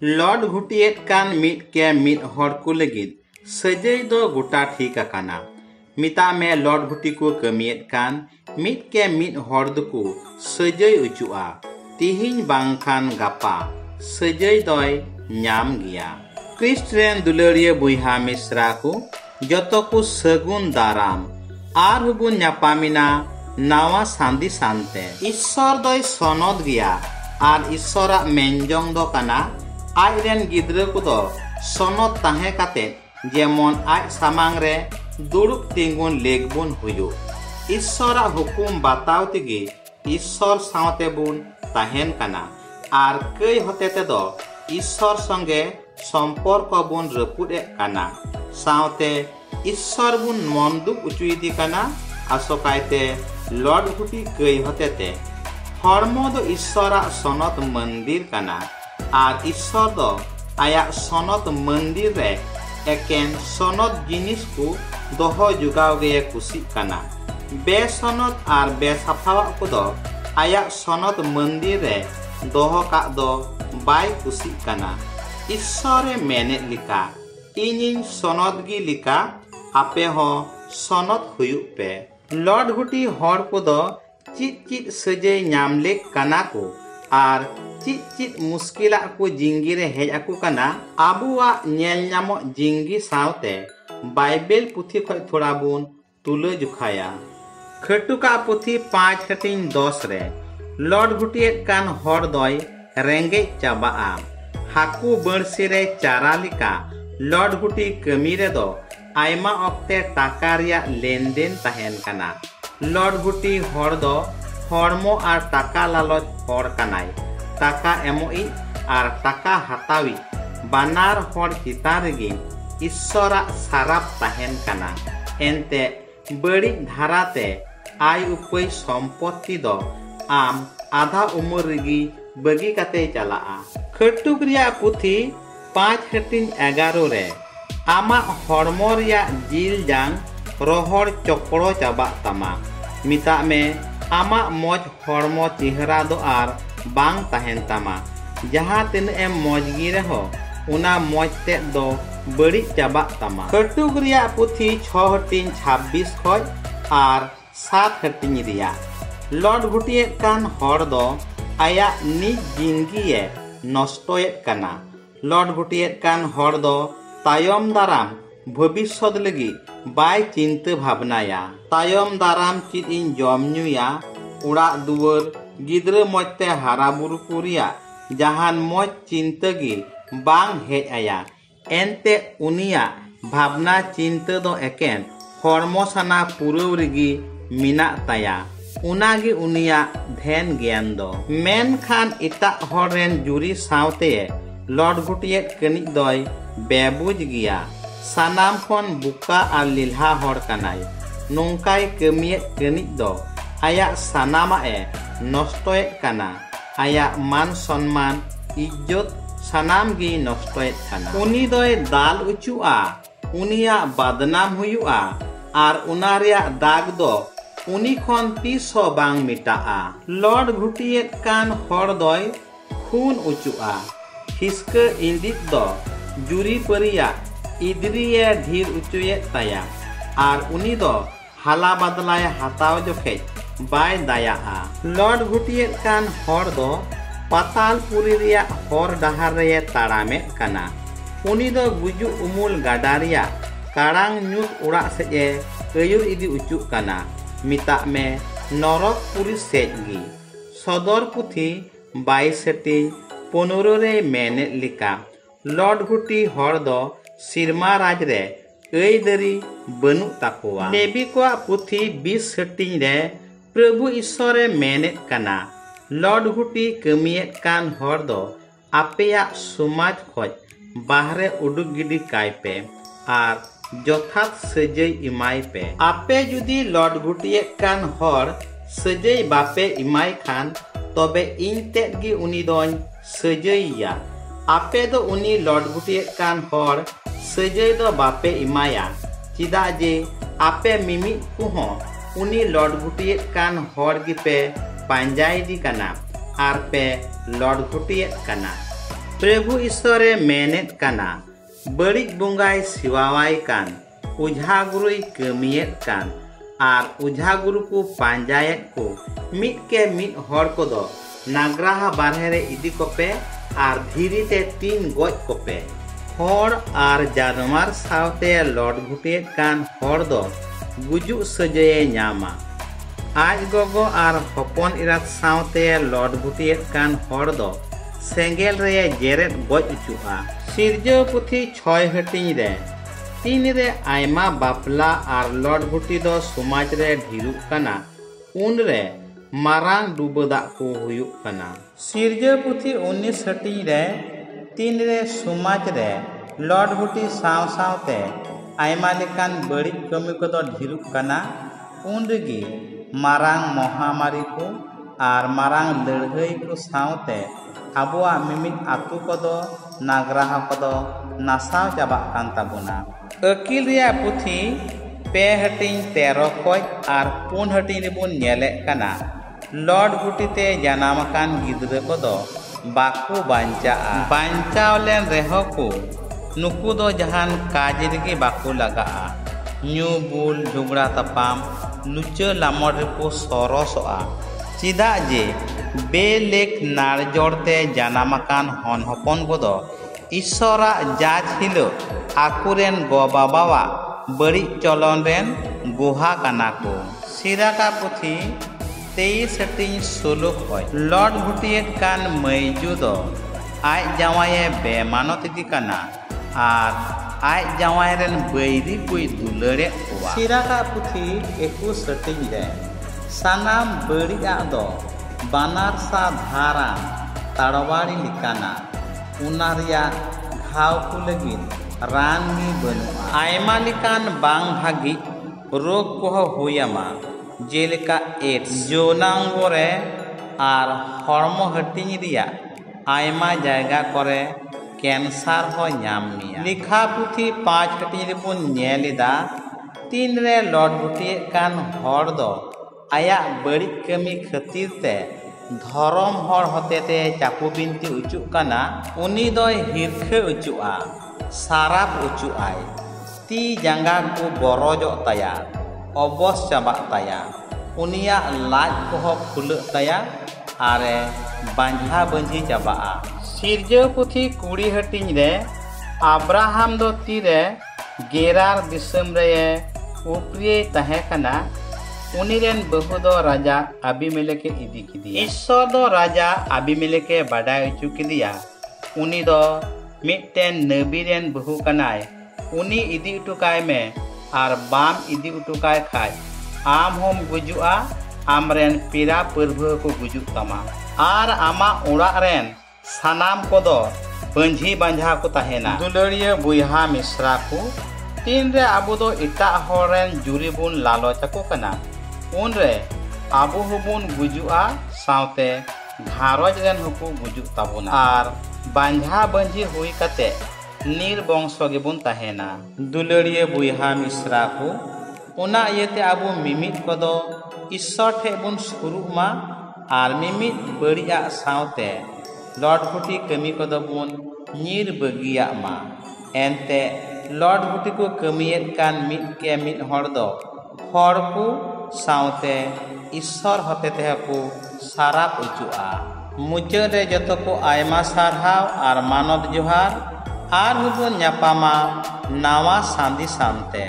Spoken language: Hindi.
लॉर्ड घुटिएट कान मिट के मिट हर को लगिद सजै दो गोटा ठीक आकाना मिता में लॉर्ड घुटी को कमिएट कान मिट के मिट हर दको सजै उचुआ तिहिन बांखान गापा सजै दय ᱧᱟᱢ गिया। क्रिस्ट रेन दुलरिया बुइहा मिश्रा को जतो को सगुन दाराम आर हुबुन ᱧᱟᱯᱟᱢᱤना नावा सांदी सांते ईश्वर दय सनद गिया आर ईश्वरा मेनजोंग दो काना आज रेन गिद्रा को दो सनद ताहे काते जेमन आज सामांग रे दुड़ुब तिंगुन लेगबुन हुयो ईश्वरा हुकुम बाताव तिगी ईश्वर सावते बुन ताहेन काना आर कई होतेते दो ईश्वर संगे सम्पर्क बुन रपुदे काना सावते ईश्वर बुन मंदुक उचुइदी काना आसोकायते लॉर्ड घुटी कई होतेते हरमो दो ईश्वरा सनत मंदिर काना आर ईश्वर दो आया सनत मंदिर रे एकेन सनत जिनिस को दोहो जुगाव गे कुसी काना बे सनत आर बे साफावा को दो आया सनत मंदिर रे दोहो का दो बाय कुसी काना ईश्वरे मेने लिका इनिन सनत गी लिका आपे हो सनत हुयु पे लॉर्ड घुटी हर को दो चित चित सजे ᱧᱟᱢᱞᱮ काना को आर चित चित मुश्किला को जिंगी रे हेज आकु काना आबुआ नेल ᱧᱟᱢᱚᱜ जिंगी सावते बाइबल पुथी खय थोड़ा बुन तुले जुखाया खटुका पुथी 5:10 रे लॉर्ड घुटिएट कान हर दय रेंगे चाबाआ हाकु बरसी रे चारा लिका लॉर्ड घुटी कमी रे दो आयमा ऑक्ते टाका रिया लेनदेन ताहेन काना लॉर्ड घुटी हर दो हरमो आर टाका लालच हर कानाय टाका एमोई आर टाका हातावी बानार हर चितान रेगी ईश्वरा साराप ताहेन काना एनते बड़ी धाराते आय उपय सम्पत्ति दो आम आधा उमर रेगी बगी काते चलाआ खटुक रिया पुथी 5:11 रे आमा हरमो रिया जिल जांग रोहर चोकड़ो चाबा तमा मिता में आमा मौज हरमो चेहरा दो आर बांग ताहेन तमा जहाँ तीन एम मौज गी रहो उना मौज ते दो बड़ी चाबा तमा खटुक रिया पुथी 6:26 खय आर 7 रिया लॉर्ड घुटिएट कान हर दो आया निज जिंदगी नष्टोएट काना लॉर्ड घुटिएट कान हर दो तायम दाराम भविष्यत लगी बाय चिंता भावनाया तायम दाराम चित इन जम ᱧᱩᱭᱟ उड़ा दुवर गिद्र मजते हारा बुरु कुरिया जहान मज चिंता गी बांग हेज आया एनते उनिया भावना चिंता दो एकेन हरमो साना पुरव रिगी मिना ताया उनागी उनिया ध्यान ज्ञान दो मेन खान इता हरेन जुरी सावते लॉर्ड घुटिएट कनिक दय बेबुज गिया सानाम खन बुका आर लिल्हा हर कानाय नोंकाय कमिए कनिक दो आया सानामा नष्टोएट काना आया मान सम्मान इज्जत सानाम गी नष्टोएट काना उनी दोय दाल उचुआ उनिया बदनाम हुयुआ आर उना रिया दाग दो उनी खन तीस बांग मिटाआ लॉर्ड घुटिएट कान हर दोय खून उचुआ हिस्क इंदित दो जुरी परिया इद्रिया ढीर उचुए ताया आर उनी दो हाला बदलाय हाताव जोखे बाय दाया लॉर्ड घुटिएट कान हर दो पातालपुरी रिया हर डहार रे ताड़ामे काना उनी दो गुजु उमुल गाडा रिया काड़ांग ᱧᱩᱛ उड़ा सेजे अयुर इदी उचु काना मिता में नरक पुरी सेजगी सदर पुथी 22:15 रे मेने लिका लॉर्ड घुटी हर दो सिरमा राज रे ऐ दरी बनु ताकोआ नेबी को पुथी 20 रे प्रभु ईश्वरे मेनेत काना लॉर्ड घुटी कमिएत कान हर दो आपेया समाज खोज बाहरे उडुक गिडी कायपे आर जथात सजै इमाय पे आपे जुदी लॉर्ड घुटिएत कान हर सजै बापे इमाय खान तबे इन तेद गी उनी दोन सजैया आपे दो उनी लॉर्ड घुटिएट कान हर सजै दो बापे इमाया चिदा जे आपे मिमी कुहो उनी लॉर्ड घुटिएट कान हर गी पे पांजाई दी काना आर पे लॉर्ड घुटिएट काना प्रभु ईश्वरे मेनेत काना बड़िज बुंगाय सिवावाय कान उझा गुरुय कमियेत कान आर उझा गुरु को पांजायत को मिट के मिट हर को दो नागराहा बारहे रे इदी कोपे आर धीरी ते तीन गज कोपे हर आर जानवर सावते लड़ घुटेत कान हर दो गुजु सजये न्यामा आज गोगो आर हपन इरात सावते लड़ घुटेत कान हर दो सेंगेल रे जेरेत गज उचुआ सिरजो पुथी 6 हटिंग रे 3 रे आयमा बापला आर लड़ घुटी दो समाज रे ढिरुक काना उन रे मारांग डुबदा को हुयुक काना सिरजो पुथी 19 हटिंग रे 3 रे समाज रे लड़ घुटी साव सावते आयमा लेकान बड़ी कमी को दो ढिरुक काना उन रेगी मारांग महामारी को आर मारांग लड़हई को सावते आबुआ मिमित आतु को दो नागराहा को दो नासाव चाबा कान ताबुना अकिल रिया पुथी पे हटिंग 13 खोज आर 4 हटिंग रिबुन नेले काना लड़ गुटीते जानामकान गिद्रे को दो बाकु बांचाव लेन रेहो को नुकु दो जहान काज रेगे बाकु लगा न्यू बुल झुगड़ा तपाम लुचा लामड़ को सरसोआ चिदा जे बेलेक नारजोड़ते जानामकान हन हपन बदो ईश्वरा जाज हिलो आकुरेन गो बाबावा बड़ी चलन रेन गुहा काना को सिराका पुथी 23 हटिंग 16 खोज लड़ घुटियत कान मैजू दो आज जावाये बेमानत इदी काना आर आज जावाय रेन बैरी कुई दुलरे कोवा सिराका पुथी 21 हटिंग रे सानाम बड़िया दो बानार सा धारा ताड़वाड़ी लिकाना उनारिया घाव को लगी रानी बनु आयमा लिकान बांग भागी रोग को हुयामा जेलेका एड्स जोनांगो रे आर हॉर्मो हटिंग रिया आयमा जायगा करे कैंसर हो न्यामिया लिखा पुथी 5 हटिंग रे बुन नेलिदा 3 रे लड़ गुटिए कान हर दो आया बड़ी कमी खातिर ते धरम हर हतेते चापू बिनती उचुक काना उनी दोय हिरखे उचुआ साराप उचुआय ती जांगा को बरजो ताया अबस चाबा ताया उनिया लाज को फुल ताया आरे बांझा बंझी चाबा सिरजो पुथी 20 हटिंग रे अब्राहम दो तीरे गेरार दिसम रे उपरिये तहे कना उनीरेन बहु दो राजा अबिमेलेके इदी किदिया ईश्वर दो राजा अबिमेलेके बाडाय उचु किदिया उनी दो मिटटेन नबीरेन बहु कनाय उनी इदी उटुकाय में आर बाम इदी उटुकाय खाय आम होम गुजुआ आमरेन पीरा परभु को गुजुक तमा आर आमा ओड़ा रेन सानाम को दो बंझी बांझा को ताहेना दुलड़िया बुइहा मिश्रा को 3 रे आबु दो इटा होरेन जुरी बुन लालोचको कना उन रे आबु हबुन गुजुआ सावते घारज रेन हुकु गुजुक ताबुना आर बांझा बंझी हुई कते नीर बंशो गेबुन ताहेना दुलड़िया बुइहा मिश्रा को उना येते आबु मिमित कदो ईश्वर ठे बुन सुरुमा आर मिमित बड़िया सावते लड़ घुटी कमी कदो बुन नीर बगिया मा एनते लड़ घुटी को कमियत कान मिट के मिट हर दो हर को सावते ईश्वर हतेते को साराप उचुआ मुचाद रे जतो को आयमा सारहाव आर मानव जोहार आर हुबुन न्यापामा नावा सांदी सामते।